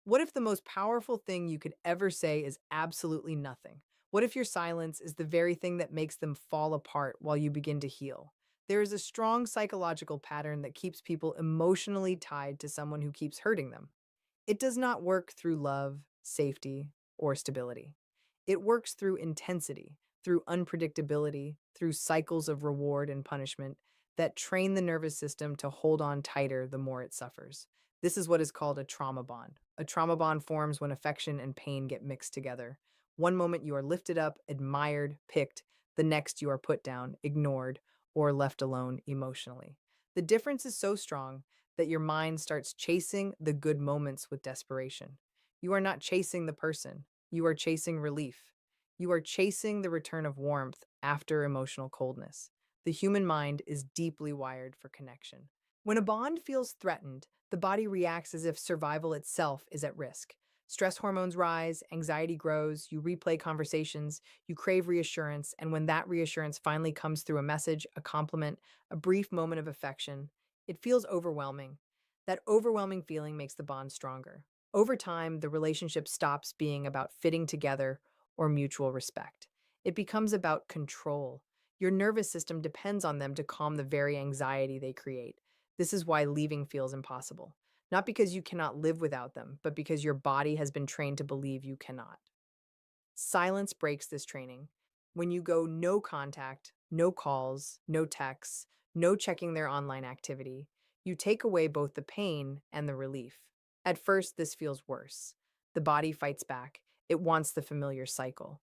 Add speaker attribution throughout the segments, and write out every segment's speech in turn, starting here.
Speaker 1: What if the most powerful thing you could ever say is absolutely nothing? What if your silence is the very thing that makes them fall apart while you begin to heal? There is a strong psychological pattern that keeps people emotionally tied to someone who keeps hurting them. It does not work through love, safety, or stability. It works through intensity, through unpredictability, through cycles of reward and punishment that train the nervous system to hold on tighter the more it suffers. This is what is called a trauma bond. A trauma bond forms when affection and pain get mixed together. One moment you are lifted up, admired, picked, the next you are put down, ignored, or left alone emotionally. The difference is so strong that your mind starts chasing the good moments with desperation. You are not chasing the person, you are chasing relief. You are chasing the return of warmth after emotional coldness. The human mind is deeply wired for connection. When a bond feels threatened, the body reacts as if survival itself is at risk. Stress hormones rise, anxiety grows, you replay conversations, you crave reassurance, and when that reassurance finally comes through a message, a compliment, a brief moment of affection, it feels overwhelming. That overwhelming feeling makes the bond stronger. Over time, the relationship stops being about fitting together or mutual respect. It becomes about control. Your nervous system depends on them to calm the very anxiety they create. This is why leaving feels impossible. Not because you cannot live without them, but because your body has been trained to believe you cannot. Silence breaks this training. When you go no contact, no calls, no texts, no checking their online activity, you take away both the pain and the relief. At first, this feels worse. The body fights back. It wants the familiar cycle.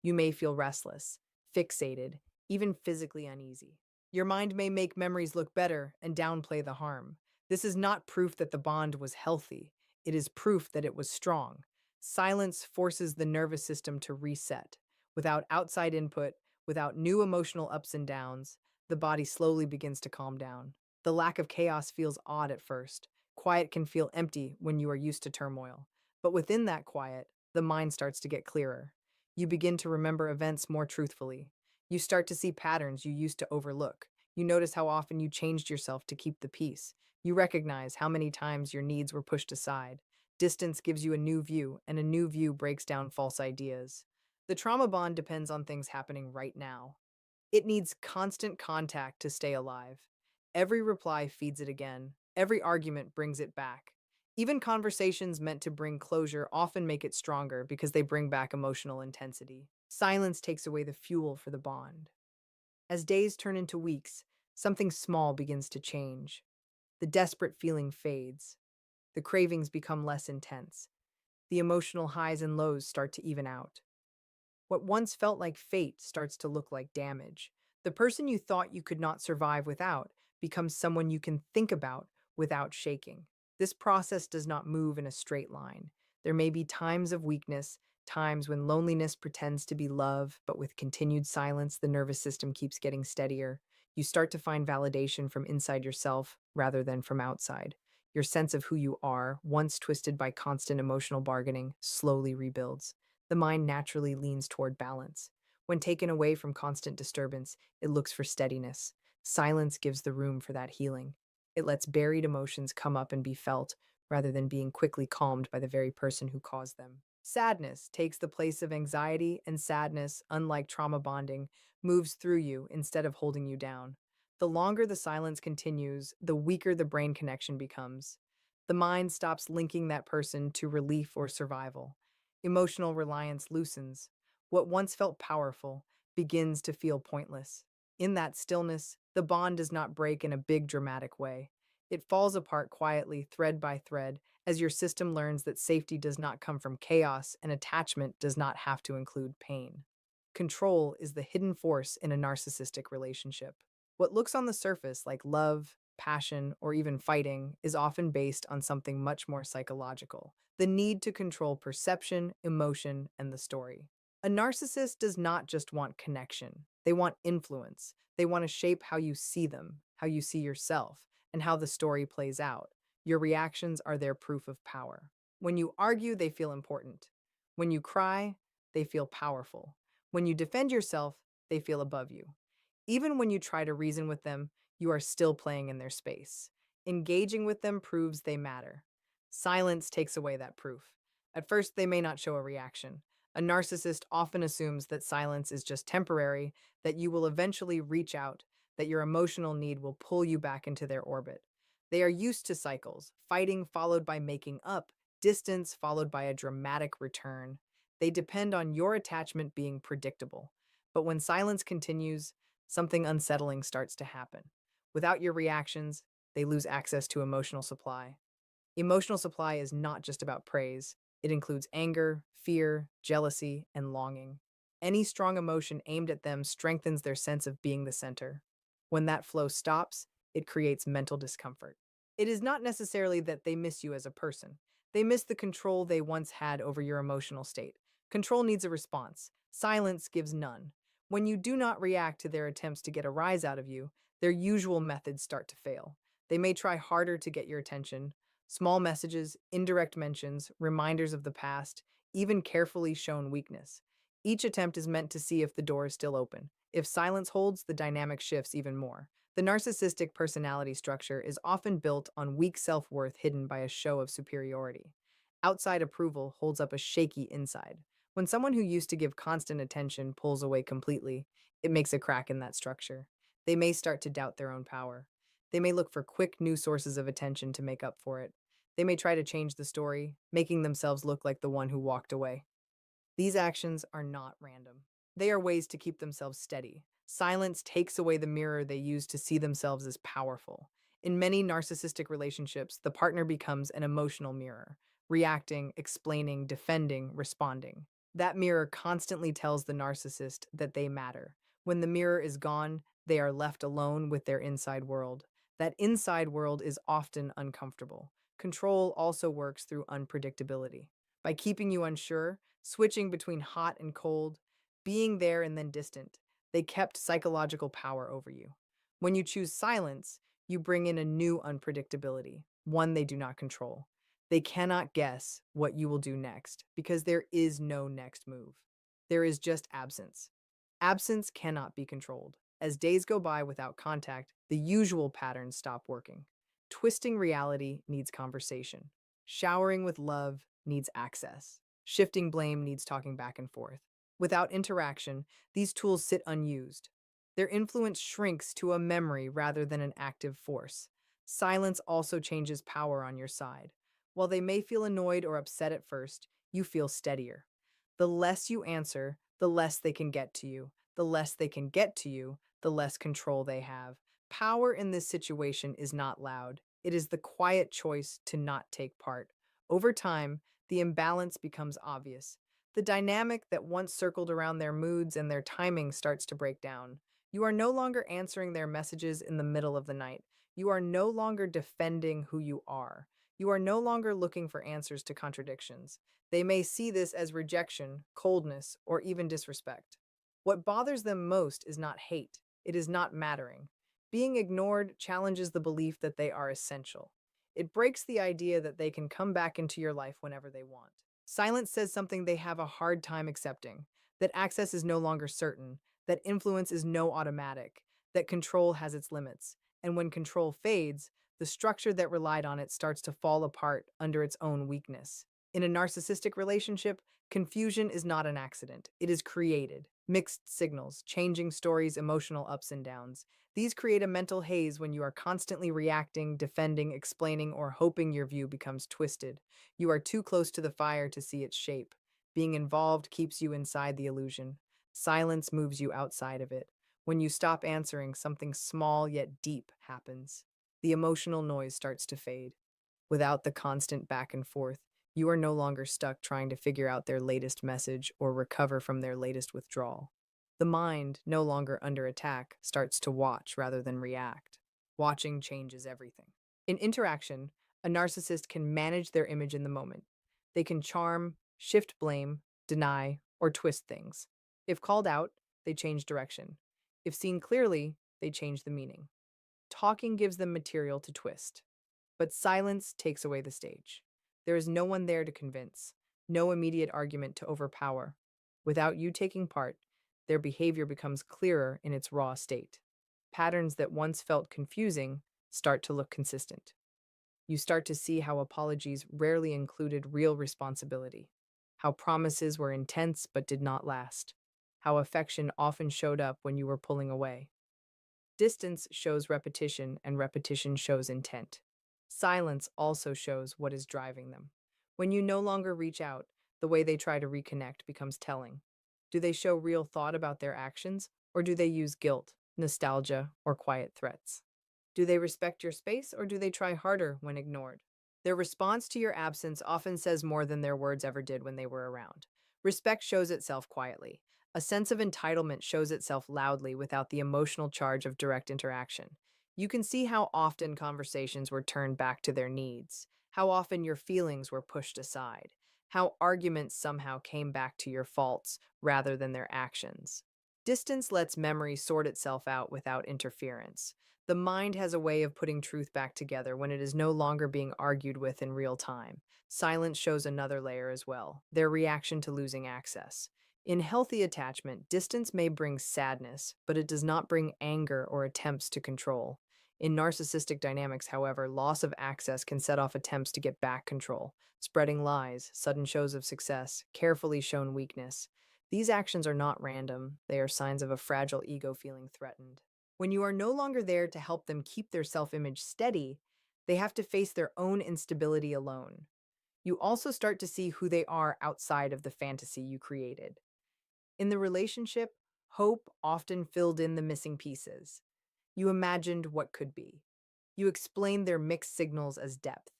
Speaker 1: You may feel restless, fixated, even physically uneasy. Your mind may make memories look better and downplay the harm. This is not proof that the bond was healthy. It is proof that it was strong. Silence forces the nervous system to reset. Without outside input, without new emotional ups and downs, the body slowly begins to calm down. The lack of chaos feels odd at first. Quiet can feel empty when you are used to turmoil. But within that quiet, the mind starts to get clearer. You begin to remember events more truthfully. You start to see patterns you used to overlook. You notice how often you changed yourself to keep the peace. You recognize how many times your needs were pushed aside. Distance gives you a new view, and a new view breaks down false ideas. The trauma bond depends on things happening right now. It needs constant contact to stay alive. Every reply feeds it again. Every argument brings it back. Even conversations meant to bring closure often make it stronger because they bring back emotional intensity. Silence takes away the fuel for the bond. As days turn into weeks, something small begins to change. The desperate feeling fades. The cravings become less intense. The emotional highs and lows start to even out. What once felt like fate starts to look like damage. The person you thought you could not survive without becomes someone you can think about without shaking. This process does not move in a straight line. There may be times of weakness, times when loneliness pretends to be love, but with continued silence, the nervous system keeps getting steadier. You start to find validation from inside yourself rather than from outside. Your sense of who you are, once twisted by constant emotional bargaining, slowly rebuilds. The mind naturally leans toward balance. When taken away from constant disturbance, it looks for steadiness. Silence gives the room for that healing. It lets buried emotions come up and be felt, rather than being quickly calmed by the very person who caused them. Sadness takes the place of anxiety, and sadness, unlike trauma bonding, moves through you instead of holding you down. The longer the silence continues, the weaker the brain connection becomes. The mind stops linking that person to relief or survival. Emotional reliance loosens. What once felt powerful begins to feel pointless. In that stillness, the bond does not break in a big dramatic way. It falls apart quietly, thread by thread, as your system learns that safety does not come from chaos and attachment does not have to include pain. Control is the hidden force in a narcissistic relationship. What looks on the surface like love, passion, or even fighting is often based on something much more psychological: the need to control perception, emotion, and the story. A narcissist does not just want connection, they want influence. They want to shape how you see them, how you see yourself, and how the story plays out. Your reactions are their proof of power. When you argue, they feel important. When you cry, they feel powerful. When you defend yourself, they feel above you. Even when you try to reason with them, you are still playing in their space. Engaging with them proves they matter. Silence takes away that proof. At first, they may not show a reaction. A narcissist often assumes that silence is just temporary, that you will eventually reach out, that your emotional need will pull you back into their orbit. They are used to cycles, fighting followed by making up, distance followed by a dramatic return. They depend on your attachment being predictable. But when silence continues, something unsettling starts to happen. Without your reactions, they lose access to emotional supply. Emotional supply is not just about praise, it includes anger, fear, jealousy, and longing. Any strong emotion aimed at them strengthens their sense of being the center. When that flow stops, it creates mental discomfort. It is not necessarily that they miss you as a person. They miss the control they once had over your emotional state. Control needs a response. Silence gives none. When you do not react to their attempts to get a rise out of you, their usual methods start to fail. They may try harder to get your attention. Small messages, indirect mentions, reminders of the past, even carefully shown weakness. Each attempt is meant to see if the door is still open. If silence holds, the dynamic shifts even more. The narcissistic personality structure is often built on weak self worth hidden by a show of superiority. Outside approval holds up a shaky inside. When someone who used to give constant attention pulls away completely, it makes a crack in that structure. They may start to doubt their own power. They may look for quick new sources of attention to make up for it. They may try to change the story, making themselves look like the one who walked away. These actions are not random. They are ways to keep themselves steady. Silence takes away the mirror they use to see themselves as powerful. In many narcissistic relationships, the partner becomes an emotional mirror, reacting, explaining, defending, responding. That mirror constantly tells the narcissist that they matter. When the mirror is gone, they are left alone with their inside world. That inside world is often uncomfortable. Control also works through unpredictability. By keeping you unsure, switching between hot and cold, being there and then distant, they kept psychological power over you. When you choose silence, you bring in a new unpredictability, one they do not control. They cannot guess what you will do next because there is no next move. There is just absence. Absence cannot be controlled. As days go by without contact, the usual patterns stop working. Twisting reality needs conversation. Showering with love needs access. Shifting blame needs talking back and forth. Without interaction, these tools sit unused. Their influence shrinks to a memory rather than an active force. Silence also changes power on your side. While they may feel annoyed or upset at first, you feel steadier. The less you answer, the less they can get to you. The less they can get to you, the less control they have. Power in this situation is not loud. It is the quiet choice to not take part. Over time, the imbalance becomes obvious. The dynamic that once circled around their moods and their timing starts to break down. You are no longer answering their messages in the middle of the night. You are no longer defending who you are. You are no longer looking for answers to contradictions. They may see this as rejection, coldness, or even disrespect. What bothers them most is not hate, it is not mattering. Being ignored challenges the belief that they are essential. It breaks the idea that they can come back into your life whenever they want. Silence says something they have a hard time accepting, that access is no longer certain, that influence is no automatic, that control has its limits. And when control fades, the structure that relied on it starts to fall apart under its own weakness. In a narcissistic relationship, confusion is not an accident. It is created. Mixed signals, changing stories, emotional ups and downs. These create a mental haze when you are constantly reacting, defending, explaining, or hoping your view becomes twisted. You are too close to the fire to see its shape. Being involved keeps you inside the illusion. Silence moves you outside of it. When you stop answering, something small yet deep happens. The emotional noise starts to fade. Without the constant back and forth, you are no longer stuck trying to figure out their latest message or recover from their latest withdrawal. The mind, no longer under attack, starts to watch rather than react. Watching changes everything. In interaction, a narcissist can manage their image in the moment. They can charm, shift blame, deny, or twist things. If called out, they change direction. If seen clearly, they change the meaning. Talking gives them material to twist, but silence takes away the stage. There is no one there to convince, no immediate argument to overpower. Without you taking part, their behavior becomes clearer in its raw state. Patterns that once felt confusing start to look consistent. You start to see how apologies rarely included real responsibility, how promises were intense but did not last, how affection often showed up when you were pulling away. Distance shows repetition, and repetition shows intent. Silence also shows what is driving them. When you no longer reach out, the way they try to reconnect becomes telling. Do they show real thought about their actions, or do they use guilt, nostalgia, or quiet threats? Do they respect your space, or do they try harder when ignored? Their response to your absence often says more than their words ever did when they were around. Respect shows itself quietly. A sense of entitlement shows itself loudly without the emotional charge of direct interaction. You can see how often conversations were turned back to their needs, how often your feelings were pushed aside, how arguments somehow came back to your faults rather than their actions. Distance lets memory sort itself out without interference. The mind has a way of putting truth back together when it is no longer being argued with in real time. Silence shows another layer as well, their reaction to losing access. In healthy attachment, distance may bring sadness, but it does not bring anger or attempts to control. In narcissistic dynamics, however, loss of access can set off attempts to get back control, spreading lies, sudden shows of success, carefully shown weakness. These actions are not random, they are signs of a fragile ego feeling threatened. When you are no longer there to help them keep their self image steady, they have to face their own instability alone. You also start to see who they are outside of the fantasy you created. In the relationship, hope often filled in the missing pieces. You imagined what could be. You explained their mixed signals as depth.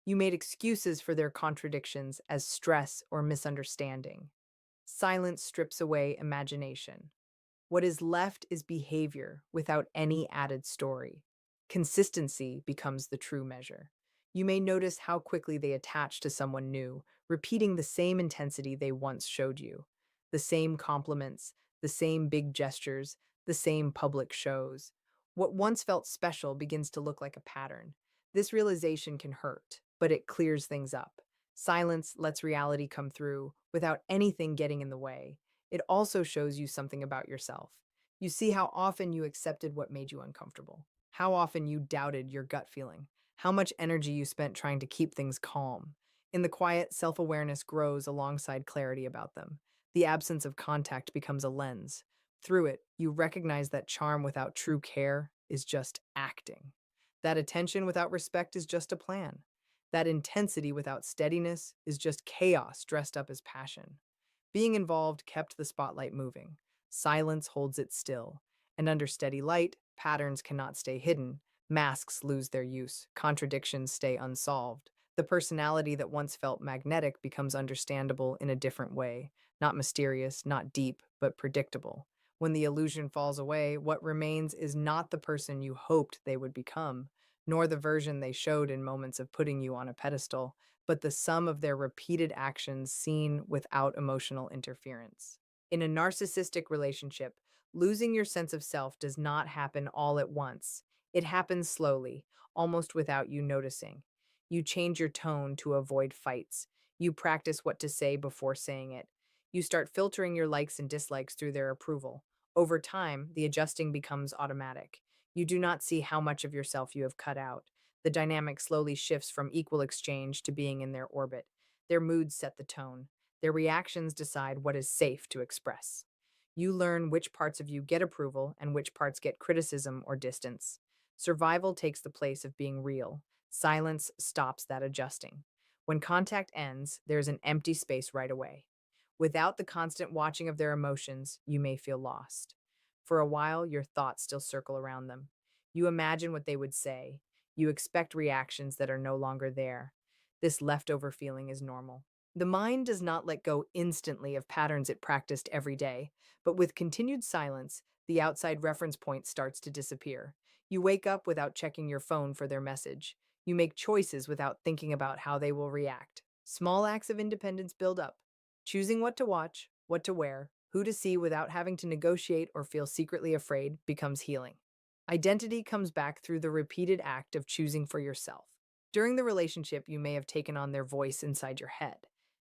Speaker 1: You made excuses for their contradictions as stress or misunderstanding. Silence strips away imagination. What is left is behavior without any added story. Consistency becomes the true measure. You may notice how quickly they attach to someone new, repeating the same intensity they once showed you. The same compliments, the same big gestures, the same public shows. What once felt special begins to look like a pattern. This realization can hurt, but it clears things up. Silence lets reality come through without anything getting in the way. It also shows you something about yourself. You see how often you accepted what made you uncomfortable, how often you doubted your gut feeling, how much energy you spent trying to keep things calm. In the quiet, self awareness grows alongside clarity about them. The absence of contact becomes a lens. Through it, you recognize that charm without true care is just acting. That attention without respect is just a plan. That intensity without steadiness is just chaos dressed up as passion. Being involved kept the spotlight moving. Silence holds it still. And under steady light, patterns cannot stay hidden. Masks lose their use. Contradictions stay unsolved. The personality that once felt magnetic becomes understandable in a different way. Not mysterious, not deep, but predictable. When the illusion falls away, what remains is not the person you hoped they would become, nor the version they showed in moments of putting you on a pedestal, but the sum of their repeated actions seen without emotional interference. In a narcissistic relationship, losing your sense of self does not happen all at once. It happens slowly, almost without you noticing. You change your tone to avoid fights. You practice what to say before saying it. You start filtering your likes and dislikes through their approval. Over time, the adjusting becomes automatic. You do not see how much of yourself you have cut out. The dynamic slowly shifts from equal exchange to being in their orbit. Their moods set the tone. Their reactions decide what is safe to express. You learn which parts of you get approval and which parts get criticism or distance. Survival takes the place of being real. Silence stops that adjusting. When contact ends, there's an empty space right away. Without the constant watching of their emotions, you may feel lost. For a while, your thoughts still circle around them. You imagine what they would say. You expect reactions that are no longer there. This leftover feeling is normal. The mind does not let go instantly of patterns it practiced every day, but with continued silence, the outside reference point starts to disappear. You wake up without checking your phone for their message. You make choices without thinking about how they will react. Small acts of independence build up. Choosing what to watch, what to wear, who to see without having to negotiate or feel secretly afraid becomes healing. Identity comes back through the repeated act of choosing for yourself. During the relationship, you may have taken on their voice inside your head.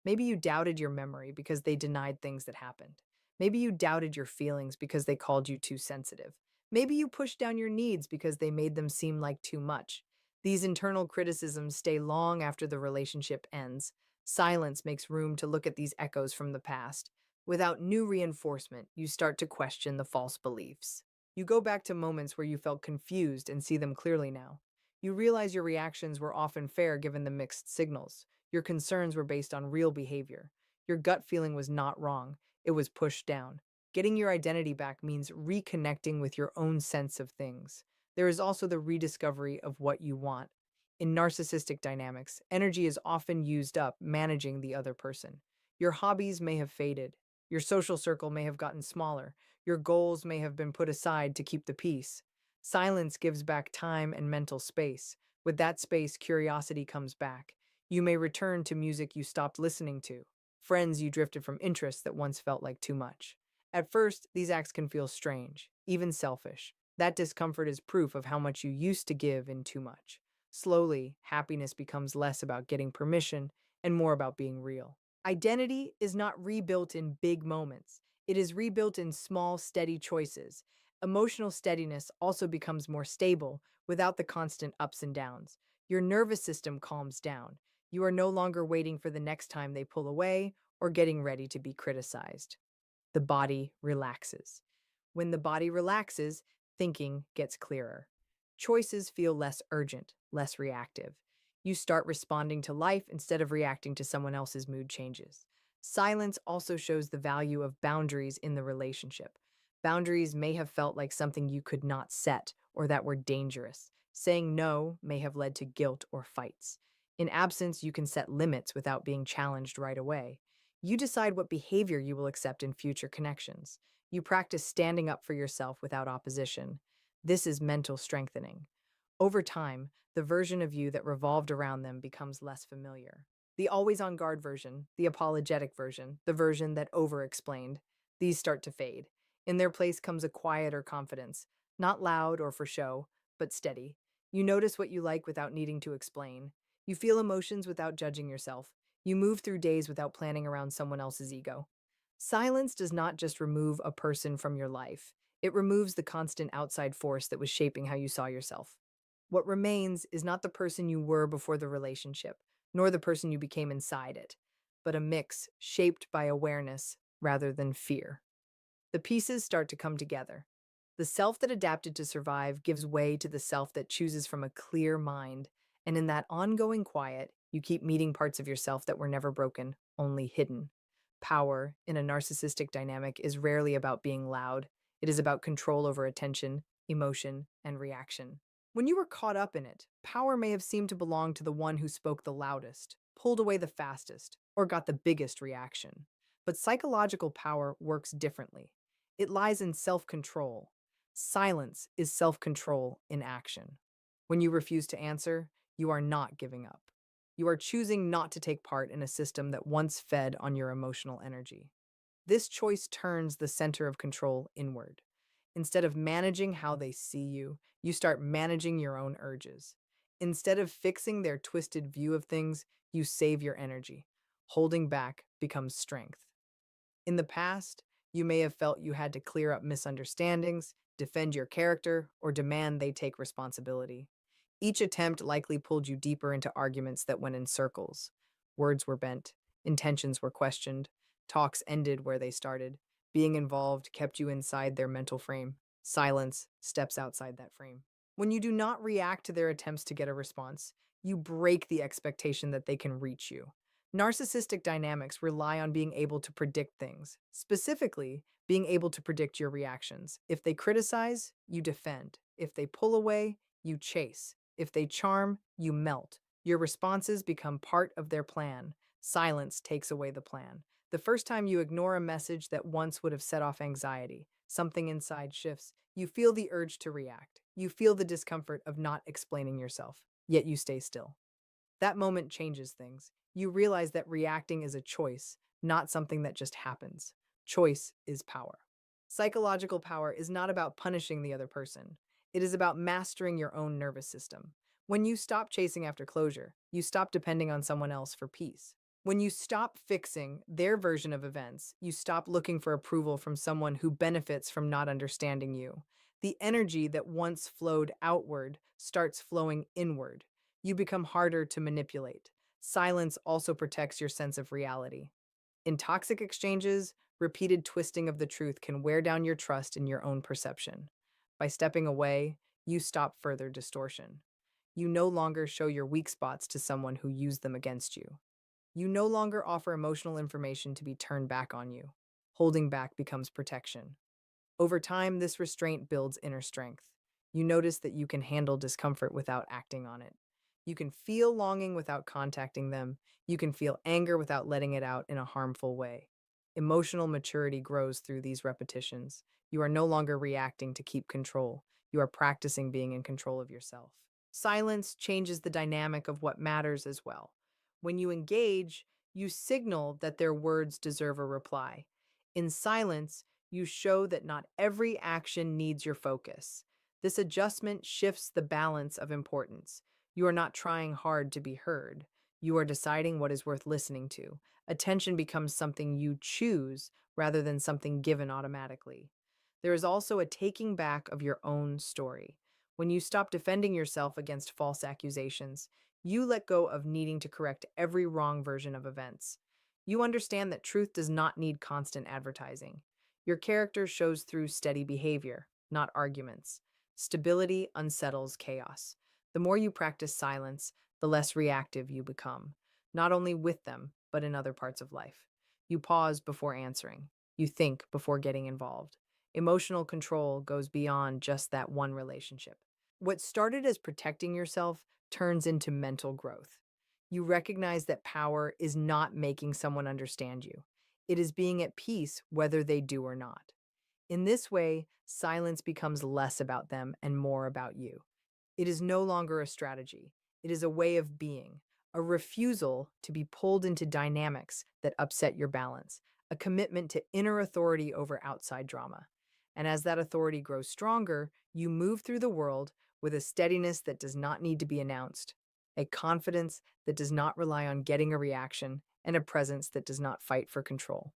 Speaker 1: Maybe you doubted your memory because they denied things that happened. Maybe you doubted your feelings because they called you too sensitive. Maybe you pushed down your needs because they made them seem like too much. These internal criticisms stay long after the relationship ends. Silence makes room to look at these echoes from the past. Without new reinforcement, you start to question the false beliefs. You go back to moments where you felt confused and see them clearly now. You realize your reactions were often fair given the mixed signals. Your concerns were based on real behavior. Your gut feeling was not wrong, it was pushed down. Getting your identity back means reconnecting with your own sense of things. There is also the rediscovery of what you want. In narcissistic dynamics, energy is often used up managing the other person. Your hobbies may have faded. Your social circle may have gotten smaller. Your goals may have been put aside to keep the peace. Silence gives back time and mental space. With that space, curiosity comes back. You may return to music you stopped listening to, friends you drifted from, interests that once felt like too much. At first, these acts can feel strange, even selfish. That discomfort is proof of how much you used to give in too much. Slowly, happiness becomes less about getting permission and more about being real. Identity is not rebuilt in big moments, it is rebuilt in small, steady choices. Emotional steadiness also becomes more stable without the constant ups and downs. Your nervous system calms down. You are no longer waiting for the next time they pull away or getting ready to be criticized. The body relaxes. When the body relaxes, thinking gets clearer. Choices feel less urgent, less reactive. You start responding to life instead of reacting to someone else's mood changes. Silence also shows the value of boundaries in the relationship. Boundaries may have felt like something you could not set or that were dangerous. Saying no may have led to guilt or fights. In absence, you can set limits without being challenged right away. You decide what behavior you will accept in future connections. You practice standing up for yourself without opposition. This is mental strengthening. Over time, the version of you that revolved around them becomes less familiar. The always on guard version, the apologetic version, the version that over explained, these start to fade. In their place comes a quieter confidence, not loud or for show, but steady. You notice what you like without needing to explain. You feel emotions without judging yourself. You move through days without planning around someone else's ego. Silence does not just remove a person from your life, it removes the constant outside force that was shaping how you saw yourself. What remains is not the person you were before the relationship, nor the person you became inside it, but a mix shaped by awareness rather than fear. The pieces start to come together. The self that adapted to survive gives way to the self that chooses from a clear mind, and in that ongoing quiet, you keep meeting parts of yourself that were never broken, only hidden. Power in a narcissistic dynamic is rarely about being loud. It is about control over attention, emotion, and reaction. When you were caught up in it, power may have seemed to belong to the one who spoke the loudest, pulled away the fastest, or got the biggest reaction. But psychological power works differently. It lies in self control. Silence is self control in action. When you refuse to answer, you are not giving up. You are choosing not to take part in a system that once fed on your emotional energy. This choice turns the center of control inward. Instead of managing how they see you, you start managing your own urges. Instead of fixing their twisted view of things, you save your energy. Holding back becomes strength. In the past, you may have felt you had to clear up misunderstandings, defend your character, or demand they take responsibility. Each attempt likely pulled you deeper into arguments that went in circles. Words were bent, intentions were questioned, talks ended where they started. Being involved kept you inside their mental frame. Silence steps outside that frame. When you do not react to their attempts to get a response, you break the expectation that they can reach you. Narcissistic dynamics rely on being able to predict things, specifically, being able to predict your reactions. If they criticize, you defend. If they pull away, you chase. If they charm, you melt. Your responses become part of their plan. Silence takes away the plan. The first time you ignore a message that once would have set off anxiety, something inside shifts. You feel the urge to react. You feel the discomfort of not explaining yourself, yet you stay still. That moment changes things. You realize that reacting is a choice, not something that just happens. Choice is power. Psychological power is not about punishing the other person. It is about mastering your own nervous system. When you stop chasing after closure, you stop depending on someone else for peace. When you stop fixing their version of events, you stop looking for approval from someone who benefits from not understanding you. The energy that once flowed outward starts flowing inward. You become harder to manipulate. Silence also protects your sense of reality. In toxic exchanges, repeated twisting of the truth can wear down your trust in your own perception. By stepping away, you stop further distortion. You no longer show your weak spots to someone who used them against you. You no longer offer emotional information to be turned back on you. Holding back becomes protection. Over time, this restraint builds inner strength. You notice that you can handle discomfort without acting on it. You can feel longing without contacting them. You can feel anger without letting it out in a harmful way. Emotional maturity grows through these repetitions. You are no longer reacting to keep control. You are practicing being in control of yourself. Silence changes the dynamic of what matters as well. When you engage, you signal that their words deserve a reply. In silence, you show that not every action needs your focus. This adjustment shifts the balance of importance. You are not trying hard to be heard. You are deciding what is worth listening to. Attention becomes something you choose rather than something given automatically. There is also a taking back of your own story. When you stop defending yourself against false accusations, you let go of needing to correct every wrong version of events. You understand that truth does not need constant advertising. Your character shows through steady behavior, not arguments. Stability unsettles chaos. The more you practice silence, the less reactive you become, not only with them, but in other parts of life. You pause before answering. You think before getting involved. Emotional control goes beyond just that one relationship. What started as protecting yourself turns into mental growth. You recognize that power is not making someone understand you. It is being at peace whether they do or not. In this way, silence becomes less about them and more about you. It is no longer a strategy. It is a way of being, a refusal to be pulled into dynamics that upset your balance, a commitment to inner authority over outside drama. And as that authority grows stronger, you move through the world with a steadiness that does not need to be announced, a confidence that does not rely on getting a reaction, and a presence that does not fight for control.